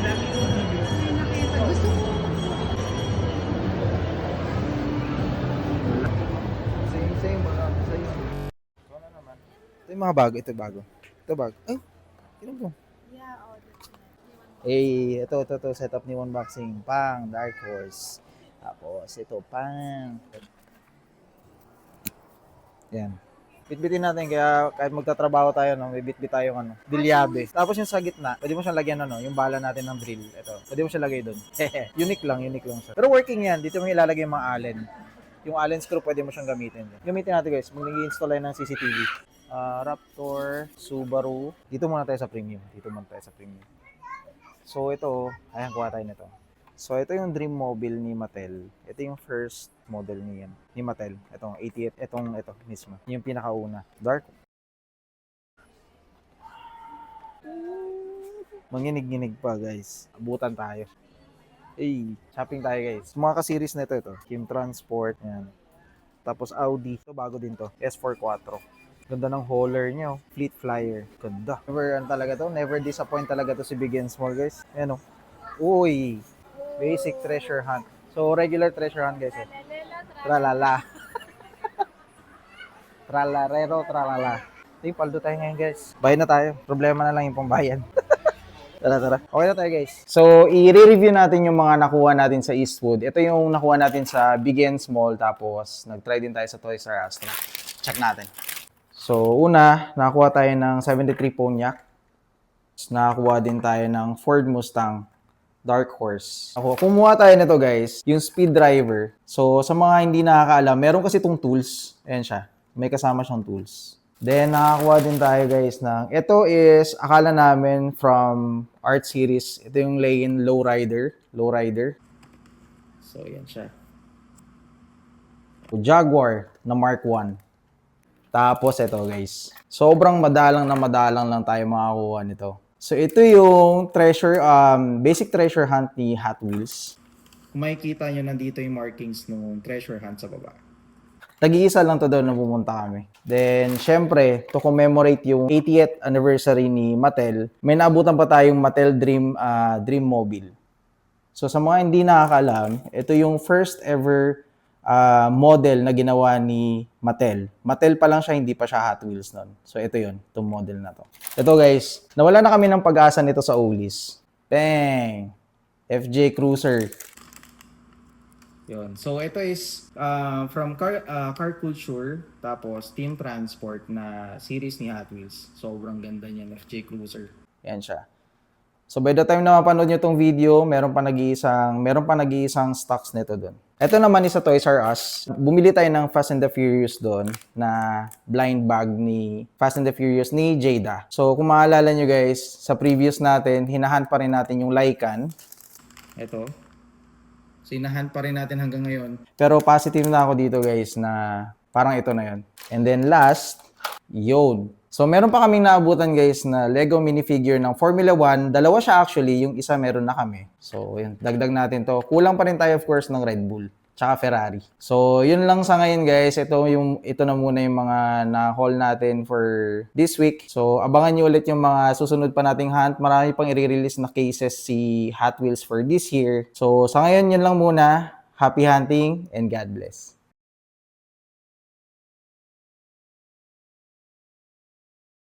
Nakita. Gusto ko. Same, mga sa'yo. Ito na naman. Ito yung mga bago. Ito bago. Ito bago. Ay, tinan mo. Yeah, oh, that's nice. Ito. Setup ni Unboxing. Pang, Dark Horse. Tapos, ito, pang. Yan. Bitbitin natin kaya kahit magtatrabaho tayo, no, may bitbit tayong bilyabe. Tapos yung sa gitna, pwede mo siyang lagyan yung bala natin ng drill. Ito, pwede mo siyang lagay doon. unique lang siya. Pero working yan, dito mo ilalagay yung mga allen. Yung allen screw pwede mo siyang gamitin. Gamitin natin guys, mag-install tayo ng CCTV. Raptor, Subaru. Dito muna tayo sa premium. So ito, ayan, kuha tayo nito. So ito yung Dream Mobile ni Mattel. Ito yung first model ni Mattel. Itong 88, ito mismo. Yung pinakauna. Dark. Manginig-nginig pa guys. Abutan tayo. Shopping tayo guys. Mga ka-series na ito. Kim Transport. Yan. Tapos Audi. Ito bago din to. S4 Quattro. Ganda ng hauler niya. Fleet Flyer. Ganda. Never disappoint talaga to si Big and Small guys. Ayan o. Uy. Basic treasure hunt. So, regular treasure hunt guys. Tralala. Tralarero, tralala. Paldo tayo ngayon guys. Bayad na tayo. Problema na lang yung pambayan. Tara. Okay na tayo guys. So, i-review natin yung mga nakuha natin sa Eastwood. Ito yung nakuha natin sa Big and Small. Tapos, nag-try din tayo sa Toys R Us. Check natin. So, una, nakakuha tayo ng 73 Pontiac. Nakakuha din tayo ng Ford Mustang Dark Horse. Kumuha tayo nito guys, yung speed driver. So, sa mga hindi nakakaalam, meron kasi itong tools. Ayan siya. May kasama siyang tools. Then, nakakuha din tayo guys ng, ito is, akala namin from Art Series. Ito yung Lane Lowrider. So, ayan siya. Jaguar na Mark 1. Tapos, ito guys. Sobrang madalang lang tayo makakuha nito. So, ito yung basic treasure hunt ni Hot Wheels. Kung makikita nyo, nandito yung markings ng treasure hunt sa baba. Tag-iisa lang to doon na pumunta kami. Then, syempre, to commemorate yung 80th anniversary ni Mattel, may naabutan pa tayong Mattel Dream Mobile. So, sa mga hindi nakakaalam, ito yung first ever model na ginawa ni Mattel. Mattel pa lang siya, hindi pa siya Hot Wheels nun. So, ito yun, itong model na to. Ito guys, nawala na kami ng pag-asa nito sa Ulis. Bang! FJ Cruiser. Yun. So, ito is from Car Culture, tapos Team Transport na series ni Hot Wheels. Sobrang ganda niyan, FJ Cruiser. Yan siya. So, by the time na mapanood nyo itong video, meron pa nag-iisang stocks nito doon. Ito naman is sa Toys R Us. Bumili tayo ng Fast and the Furious doon na blind bag ni Fast and the Furious ni Jada. So, kung maalala nyo guys, sa previous natin, hinahunt pa rin natin yung Lycan. Ito. So, hinahunt pa rin natin hanggang ngayon. Pero positive na ako dito guys na parang ito na yun. And then last, yun. So, meron pa kaming naabutan guys na Lego minifigure ng Formula 1. Dalawa siya actually, yung isa meron na kami. So, yun, dagdag natin to. Kulang pa rin tayo of course ng Red Bull, tsaka Ferrari. So, yun lang sa ngayon guys. Ito na muna yung mga na-haul natin for this week. So, abangan nyo ulit yung mga susunod pa nating hunt. Marami pang i-release na cases si Hot Wheels for this year. So, sa ngayon yun lang muna. Happy hunting and God bless.